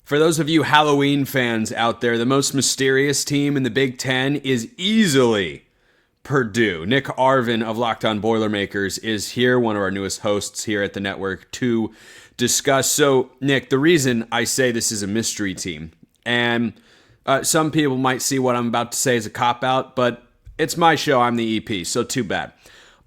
For those of you Halloween fans out there, the most mysterious team in the Big Ten is easily Purdue. Nick Arvin of Locked On Boilermakers is here, one of our newest hosts here at the network, to discuss. So, Nick, the reason I say this is a mystery team, and some people might see what I'm about to say as a cop-out, but it's my show. I'm the EP, so too bad.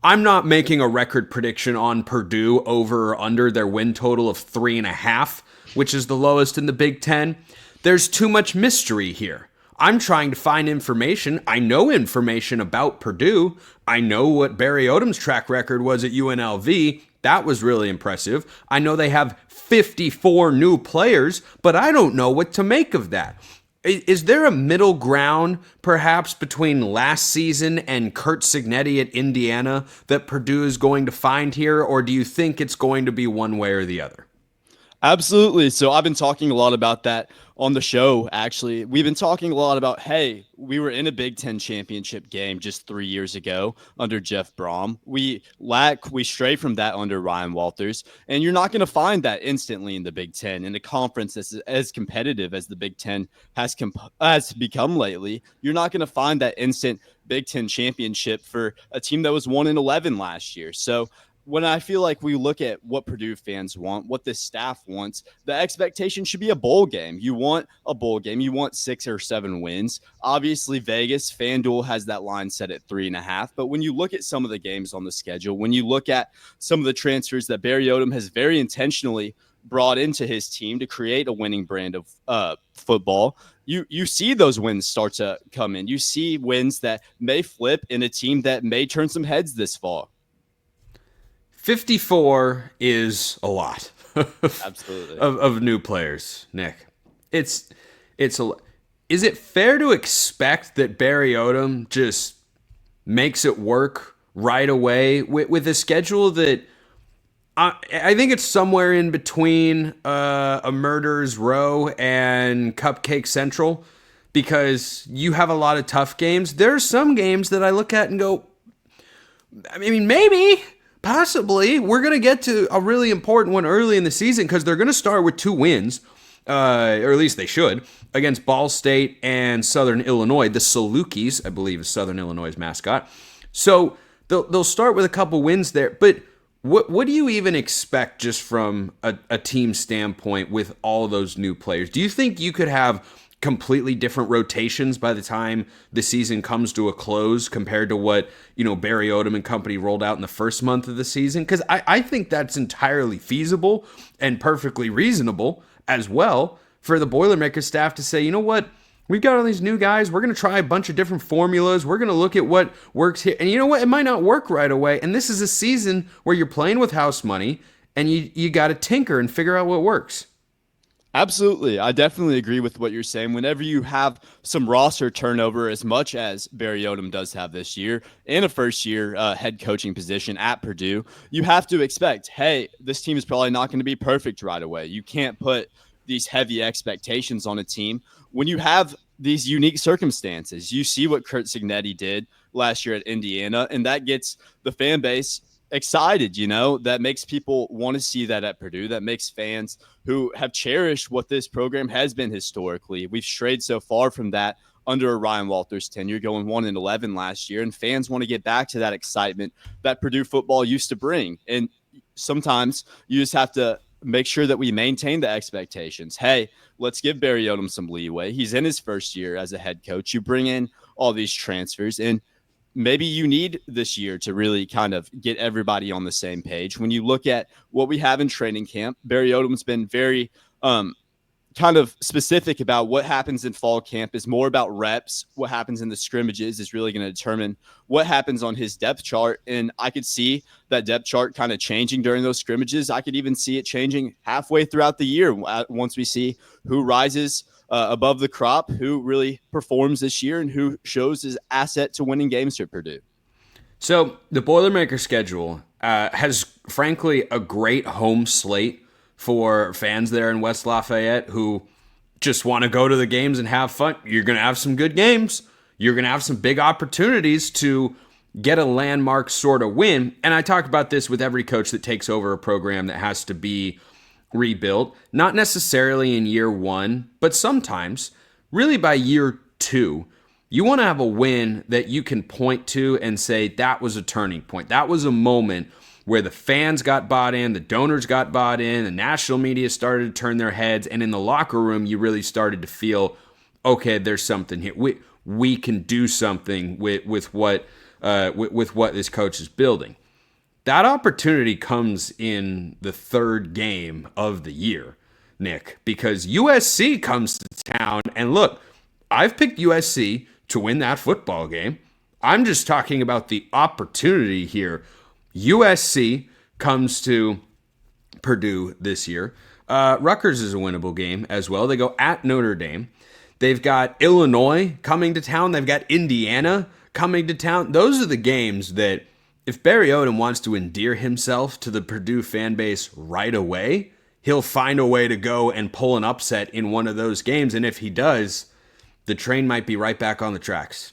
I'm not making a record prediction on Purdue over or under their win total of 3.5, which is the lowest in the Big Ten. There's too much mystery here. I'm trying to find information. I know information about Purdue. I know what Barry Odom's track record was at UNLV. That was really impressive. I know they have 54 new players, but I don't know what to make of that. Is there a middle ground, perhaps, between last season and Curt Cignetti at Indiana that Purdue is going to find here, or do you think it's going to be one way or the other? Absolutely. So I've been talking a lot about that on the show, actually. We've been talking a lot about, hey, we were in a Big Ten championship game just 3 years ago under Jeff Brom. We stray from that under Ryan Walters, and you're not going to find that instantly in the Big Ten. In a conference that's as competitive as the Big Ten has become lately, you're not going to find that instant Big Ten championship for a team that was 1-11 last year. So when I feel like we look at what Purdue fans want, what this staff wants, the expectation should be a bowl game. You want a bowl game. You want 6 or 7 wins. Obviously, Vegas, FanDuel has that line set at 3.5. But when you look at some of the games on the schedule, when you look at some of the transfers that Barry Odom has very intentionally brought into his team to create a winning brand of football, you see those wins start to come in. You see wins that may flip in a team that may turn some heads this fall. 54 is a lot. Absolutely. of new players, Nick. It's a. Is it fair to expect that Barry Odom just makes it work right away with a schedule that I think it's somewhere in between a Murderer's Row and Cupcake Central, because you have a lot of tough games. There are some games that I look at and go, I mean, maybe. Possibly. We're going to get to a really important one early in the season because they're going to start with 2 wins, or at least they should, against Ball State and Southern Illinois. The Salukis, I believe, is Southern Illinois' mascot. So they'll start with a couple wins there. But what do you even expect just from a team standpoint with all those new players? Do you think you could have completely different rotations by the time the season comes to a close compared to what, Barry Odom and company rolled out in the first month of the season? Because I think that's entirely feasible and perfectly reasonable as well for the Boilermakers staff to say, you know what, we've got all these new guys. We're going to try a bunch of different formulas. We're going to look at what works here. And you know what? It might not work right away. And this is a season where you're playing with house money and you got to tinker and figure out what works. Absolutely. I definitely agree with what you're saying. Whenever you have some roster turnover, as much as Barry Odom does have this year, in a first-year head coaching position at Purdue, you have to expect, hey, this team is probably not going to be perfect right away. You can't put these heavy expectations on a team when you have these unique circumstances. You see what Curt Cignetti did last year at Indiana, and that gets the fan base excited, that makes people want to see that at Purdue. That makes fans who have cherished what this program has been historically. We've strayed so far from that under Ryan Walters' tenure, going 1-11 last year, and fans want to get back to that excitement that Purdue football used to bring. And sometimes you just have to make sure that we maintain the expectations. Hey, let's give Barry Odom some leeway. He's in his first year as a head coach. You bring in all these transfers, and maybe you need this year to really kind of get everybody on the same page. When you look at what we have in training camp, Barry Odom's been very kind of specific about what happens in fall camp is more about reps. What happens in the scrimmages is really going to determine what happens on his depth chart. And I could see that depth chart kind of changing during those scrimmages. I could even see it changing halfway throughout the year once we see who rises above the crop, who really performs this year, and who shows his asset to winning games for Purdue. So the Boilermakers schedule has, frankly, a great home slate for fans there in West Lafayette who just want to go to the games and have fun. You're going to have some good games. You're going to have some big opportunities to get a landmark sort of win. And I talk about this with every coach that takes over a program that has to be rebuilt, not necessarily in year one, but sometimes, really by year two, you want to have a win that you can point to and say that was a turning point. That was a moment where the fans got bought in, the donors got bought in, the national media started to turn their heads, and in the locker room, you really started to feel, okay, there's something here. We can do something with what this coach is building. That opportunity comes in the third game of the year, Nick, because USC comes to town. And look, I've picked USC to win that football game. I'm just talking about the opportunity here. USC comes to Purdue this year. Rutgers is a winnable game as well. They go at Notre Dame. They've got Illinois coming to town. They've got Indiana coming to town. Those are the games that, if Barry Odom wants to endear himself to the Purdue fan base right away, he'll find a way to go and pull an upset in one of those games. And if he does, the train might be right back on the tracks.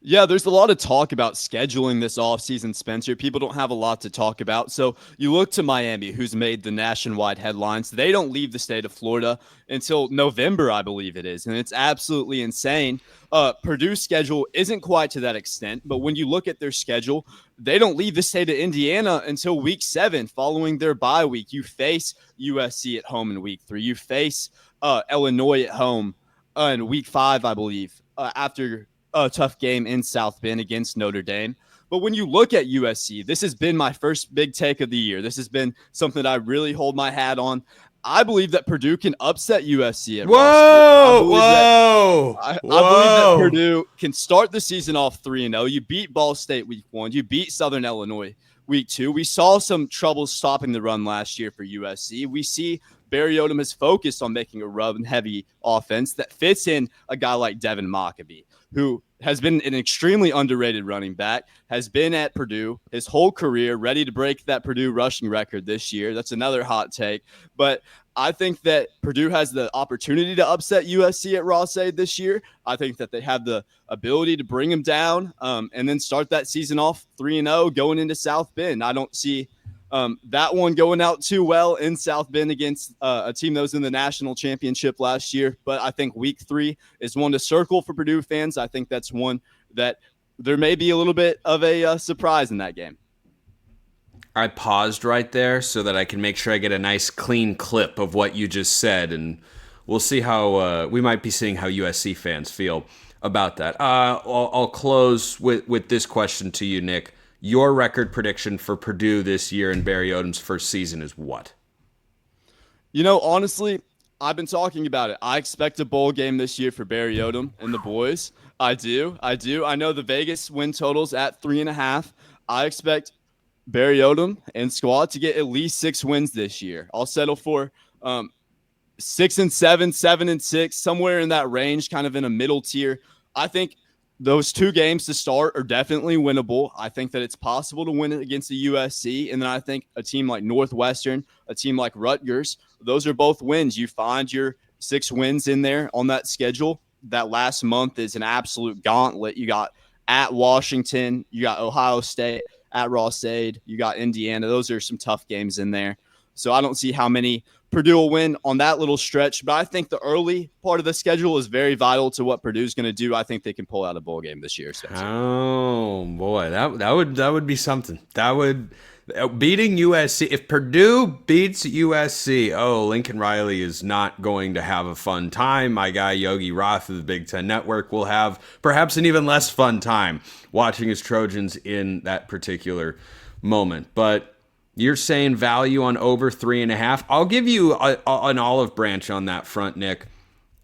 Yeah, there's a lot of talk about scheduling this offseason, Spencer. People don't have a lot to talk about. So you look to Miami, who's made the nationwide headlines. They don't leave the state of Florida until November, I believe it is. And it's absolutely insane. Purdue's schedule isn't quite to that extent. But when you look at their schedule, they don't leave the state of Indiana until week 7 following their bye week. You face USC at home in week 3. You face Illinois at home in week 5, I believe, after a tough game in South Bend against Notre Dame. But when you look at USC, this has been my first big take of the year. This has been something that I really hold my hat on. I believe that Purdue can upset USC at I believe that Purdue can start the season off 3-0. You beat Ball State week 1. You beat Southern Illinois week 2. We saw some trouble stopping the run last year for USC. We see Barry Odom has focused on making a run-heavy offense that fits in a guy like Devin Mockabee, who has been an extremely underrated running back, has been at Purdue his whole career, ready to break that Purdue rushing record this year. That's another hot take. But I think that Purdue has the opportunity to upset USC at Ross-Ade this year. I think that they have the ability to bring them down and then start that season off 3-0 going into South Bend. I don't see that one going out too well in South Bend against a team that was in the national championship last year. But I think week 3 is one to circle for Purdue fans. I think that's one that there may be a little bit of a surprise in that game. I paused right there so that I can make sure I get a nice clean clip of what you just said, and we'll see how we might be seeing how USC fans feel about that. I'll close with this question to you, Nick. Your record prediction for Purdue this year in Barry Odom's first season is what? You know, honestly, I've been talking about it. I expect a bowl game this year for Barry Odom and the boys. I do. I know the Vegas win total's at 3.5. I expect Barry Odom and squad to get at least 6 wins this year. I'll settle for 6-7, 7-6, somewhere in that range, kind of in a middle tier. I think those 2 games to start are definitely winnable. I think that it's possible to win it against the USC. And then I think a team like Northwestern, a team like Rutgers, those are both wins. You find your 6 wins in there on that schedule. That last month is an absolute gauntlet. You got at Washington, you got Ohio State, at Ross-Ade, you got Indiana. Those are some tough games in there. So I don't see how many Purdue will win on that little stretch, but I think the early part of the schedule is very vital to what Purdue's going to do. I think they can pull out a bowl game this year. Spencer. Oh boy, that would be something. That would beating USC. If Purdue beats USC, Lincoln Riley is not going to have a fun time. My guy Yogi Roth of the Big Ten Network will have perhaps an even less fun time watching his Trojans in that particular moment. But you're saying value on over 3.5. I'll give you an olive branch on that front, Nick.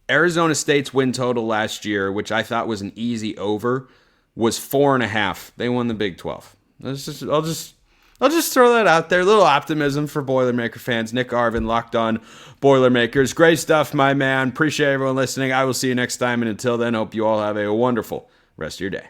Arizona State's win total last year, which I thought was an easy over, was 4.5. They won the Big 12. I'll just throw that out there. A little optimism for Boilermaker fans. Nick Arvin, Locked On Boilermakers. Great stuff, my man. Appreciate everyone listening. I will see you next time. And until then, hope you all have a wonderful rest of your day.